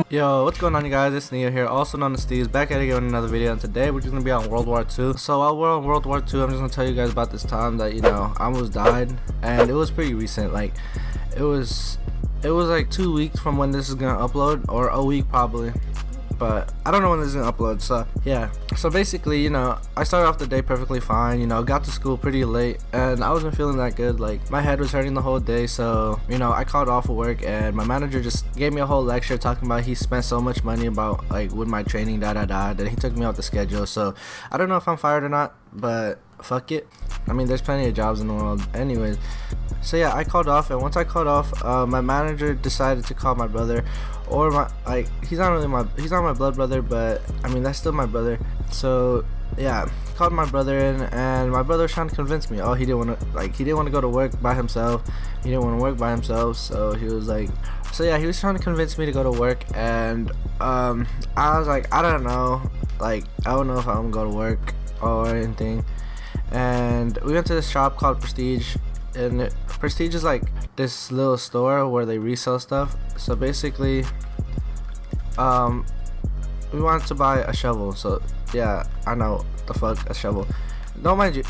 Yo, what's going on, you guys? It's Neo here, also known as Steve's, back at it again with another video, and today we're just gonna be on World War II. So while we're on World War II, I'm just gonna tell you guys about this time that, I almost died, and it was pretty recent. Like, it was like 2 weeks from when this is gonna upload, or a week probably, but I don't know when this is gonna upload. So yeah, so basically, I started off the day perfectly fine, got to school pretty late, and I wasn't feeling that good. Like, my head was hurting the whole day, so I called off of work, and my manager just gave me a whole lecture talking about he spent so much money about, like, with my training, that he took me off the schedule. So I don't know if I'm fired or not, but fuck it. I mean, there's plenty of jobs in the world anyways. So yeah, I called off, and once I called off, my manager decided to call my brother, or he's not my blood brother, but I mean, that's still my brother. So yeah, called my brother in, and my brother was trying to convince me. Oh, he didn't want to go to work by himself. He didn't want to work by himself, so he was like, he was trying to convince me to go to work, and I was like, I don't know, like, I don't know if I'm gonna go to work or anything. And we went to this shop called Prestige, and Prestige is like this little store where they resell stuff. So basically, we wanted to buy a shovel. So yeah, I know the fuck, a shovel. No, mind you,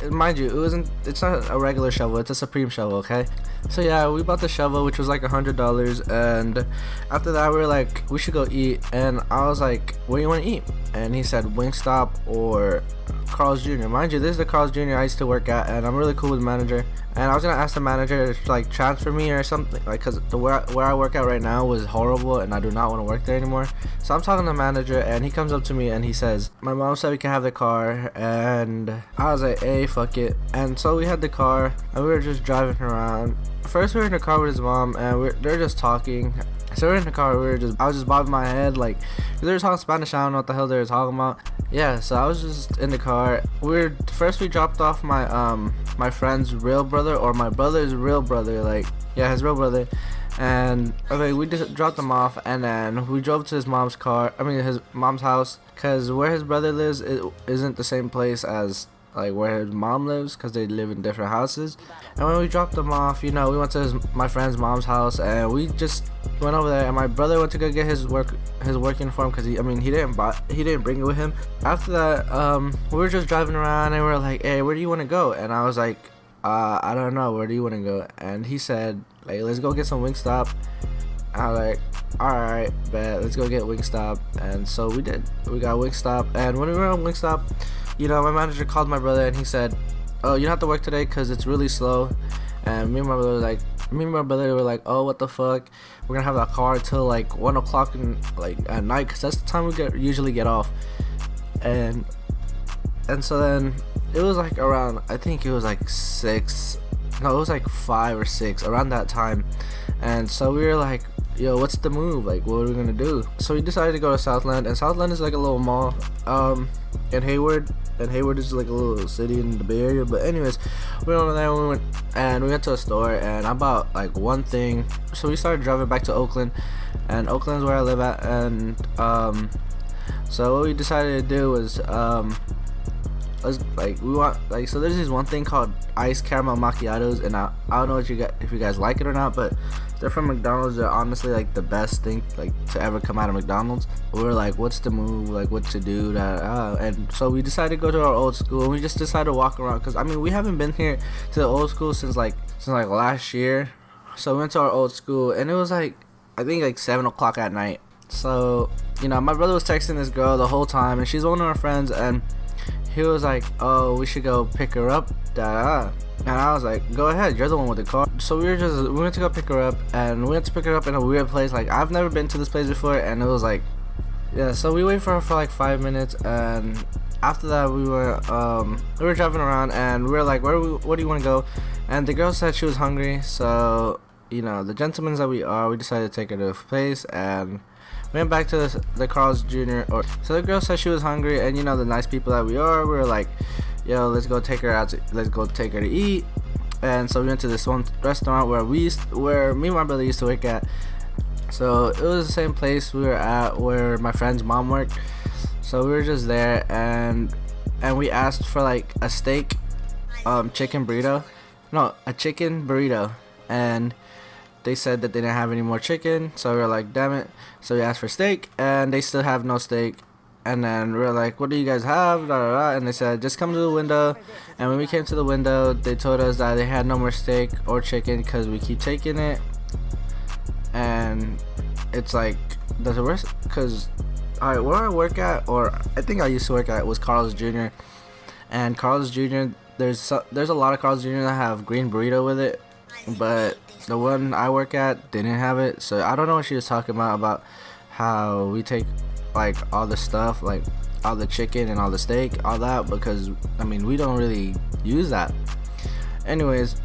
it's not a regular shovel, it's a Supreme shovel, okay? So yeah, we bought the shovel, which was like $100, and after that we were like, we should go eat, and I was like, where do you want to eat? And he said Wingstop or Carl's Jr. Mind you, this is the Carl's Jr. I used to work at, and I'm really cool with the manager, and I was gonna ask the manager to like transfer me or something, like, cause where I work at right now was horrible, and I do not want to work there anymore. So I'm talking to the manager, and he comes up to me and he says, my mom said we can have the car, and I was like, hey, fuck it. And so we had the car, and we were just driving around. First we were in the car with his mom, and they're just talking. So we're in the car, I was just bobbing my head, like, they were talking Spanish. I don't know what the hell they were talking about. Yeah, so I was just in the car. First we dropped off my friend's real brother, or my brother's real brother, like, yeah, his real brother. And okay, we just dropped him off, and then we drove to his mom's house, cause where his brother lives isn't the same place as like where his mom lives, because they live in different houses. And when we dropped them off, we went to my friend's mom's house, and we just went over there, and my brother went to go get his work uniform, because he didn't bring it with him. After that, we were just driving around, and we were like, hey, where do you want to go? And I was like, I don't know, where do you want to go? And he said, like, let's go get some Wingstop. I was like, alright, bet, let's go get Wingstop. And so we did. We got Wingstop, and when we were on Wingstop, my manager called my brother, and he said, oh, you don't have to work today because it's really slow. And me and my brother were like, oh, what the fuck, we're gonna have that car till like 1 o'clock at night, because that's the time we usually get off. And so then it was like around, I think it was like 6, no, it was like 5 or 6, around that time. And so we were like, yo, what's the move? Like, what are we gonna do? So we decided to go to Southland, and Southland is like a little mall in Hayward, and Hayward is like a little city in the Bay Area. But anyways, we went over there, and we went to a store, and I bought like one thing. So we started driving back to Oakland, and Oakland's where I live at. And so what we decided to do was so there's this one thing called iced caramel macchiatos, and I don't know if you guys like it or not, but they're from McDonald's. They're honestly like the best thing like to ever come out of McDonald's. We were like, what's the move, like what to do, and so we decided to go to our old school, and we just decided to walk around, because I mean, we haven't been here to the old school since last year. So we went to our old school, and it was like, I think like 7 o'clock at night. So my brother was texting this girl the whole time, and she's one of our friends, and he was like, oh, we should go pick her up, and I was like, go ahead, you're the one with the car. So we went to go pick her up, and we went to pick her up in a weird place. Like, I've never been to this place before, and it was like, yeah, so we waited for her for like 5 minutes, and after that we were driving around, and we were like, where do you want to go? And the girl said she was hungry, so the gentlemen that we are, we decided to take her to a place, and we went back to the Carl's Jr. So the girl said she was hungry, and the nice people that we are, we were like, yo, let's go take her out to eat. And so we went to this one restaurant where me and my brother used to work at. So it was the same place we were at where my friend's mom worked. So we were just there, and we asked for like a steak, chicken burrito, no, a chicken burrito, and they said that they didn't have any more chicken. So we were like, damn it. So we asked for steak, and they still have no steak. And then we were like, what do you guys have? Da, da, da. And they said, just come to the window. And when we came to the window, they told us that they had no more steak or chicken because we keep taking it. And it's like, does it work? Because where I work at, or I think I used to work at, was Carl's Jr. And Carl's Jr., there's a lot of Carl's Jr. that have green burrito with it, but the one I work at didn't have it. So I don't know what she was talking about how we take like all the stuff, like all the chicken and all the steak, all that, because I mean we don't really use that. Anyways,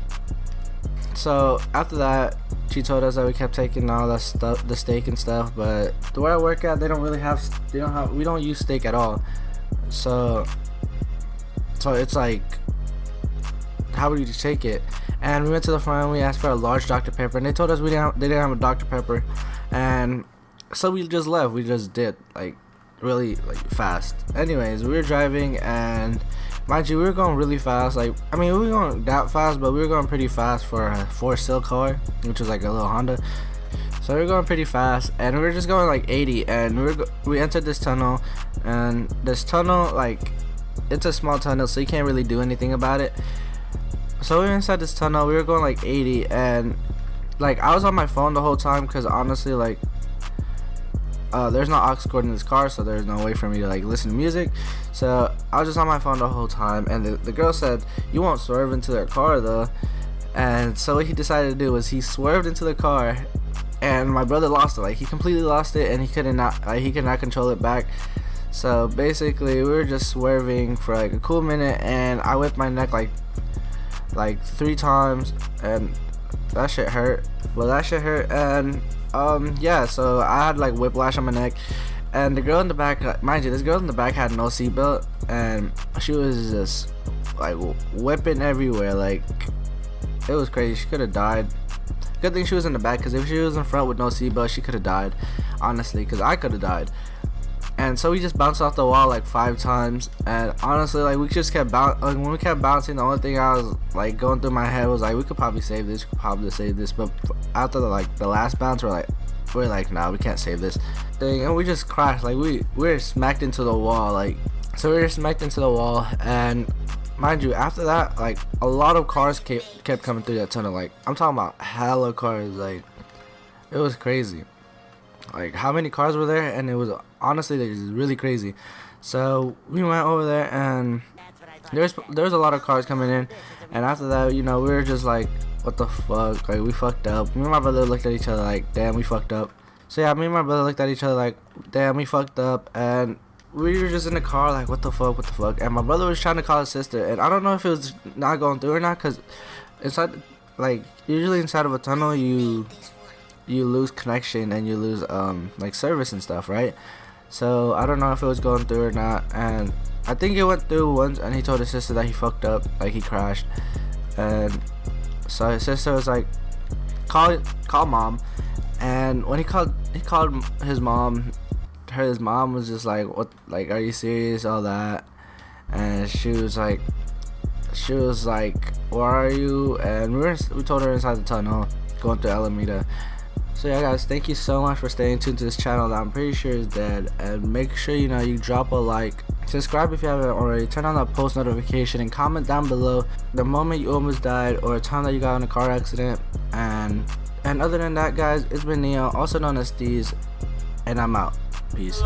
so after that, she told us that we kept taking all that stuff, the steak and stuff, but where I work at, we don't use steak at all. So it's like, how would you take it? And we went to the front and we asked for a large Dr. Pepper, and they told us they didn't have a Dr. Pepper, and so we just left. We just did, like, really like fast. Anyways, we were driving, and mind you, we were going really fast. Like, I mean, we were going that fast, but we were going pretty fast for a four-cylinder car, which was like a little Honda. So we were going pretty fast, and we were just going like 80, and we entered this tunnel, and this tunnel, like, it's a small tunnel, so you can't really do anything about it. So we were inside this tunnel, we were going like 80, and like I was on my phone the whole time, because honestly, like, there's no aux cord in this car, so there's no way for me to like listen to music. So I was just on my phone the whole time, and the girl said, you won't swerve into their car though. And so what he decided to do was he swerved into the car, and my brother lost it. Like, he completely lost it, and he could not control it back. So basically we were just swerving for like a cool minute, and I whipped my neck like 3 times, and that shit hurt. And yeah, so I had like whiplash on my neck, and the girl in the back, mind you, this girl in the back had no seatbelt, and she was just like whipping everywhere. Like, it was crazy. She could have died. Good thing she was in the back, because if she was in front with no seatbelt, she could have died, honestly, because I could have died. And so we just bounced off the wall like 5 times, and honestly, like, we just kept when we kept bouncing, the only thing I was like going through my head was like, we could probably save this, but after the last bounce, we're like, nah, we can't save this thing, and we just crashed. Like, we were smacked into the wall. Like, so we were smacked into the wall, and mind you, after that, like, a lot of cars kept coming through that tunnel. Like, I'm talking about hella cars. Like, it was crazy. Like, how many cars were there, and it was honestly, it was really crazy. So we went over there, and there was a lot of cars coming in, and after that, you know, we were just like, what the fuck, like, we fucked up. Me and my brother looked at each other like, damn, we fucked up. So yeah, me and my brother looked at each other like, damn, we fucked up, and we were just in the car like, what the fuck, and my brother was trying to call his sister, and I don't know if it was not going through or not, because inside, like, usually inside of a tunnel, you lose connection, and you lose like service and stuff, right? So I don't know if it was going through or not, and I think it went through once, and he told his sister that he fucked up, like, he crashed. And so his sister was like, call mom. And when he called his mom, his mom was just like, what, like, are you serious, all that? And she was like, where are you? And we told her inside the tunnel going through Alameda. So yeah, guys, thank you so much for staying tuned to this channel that I'm pretty sure is dead, and make sure, you know, you drop a like, subscribe if you haven't already, turn on that post notification, and comment down below the moment you almost died or a time that you got in a car accident. And other than that, guys, it's been Neo, also known as Steez, and I'm out. Peace.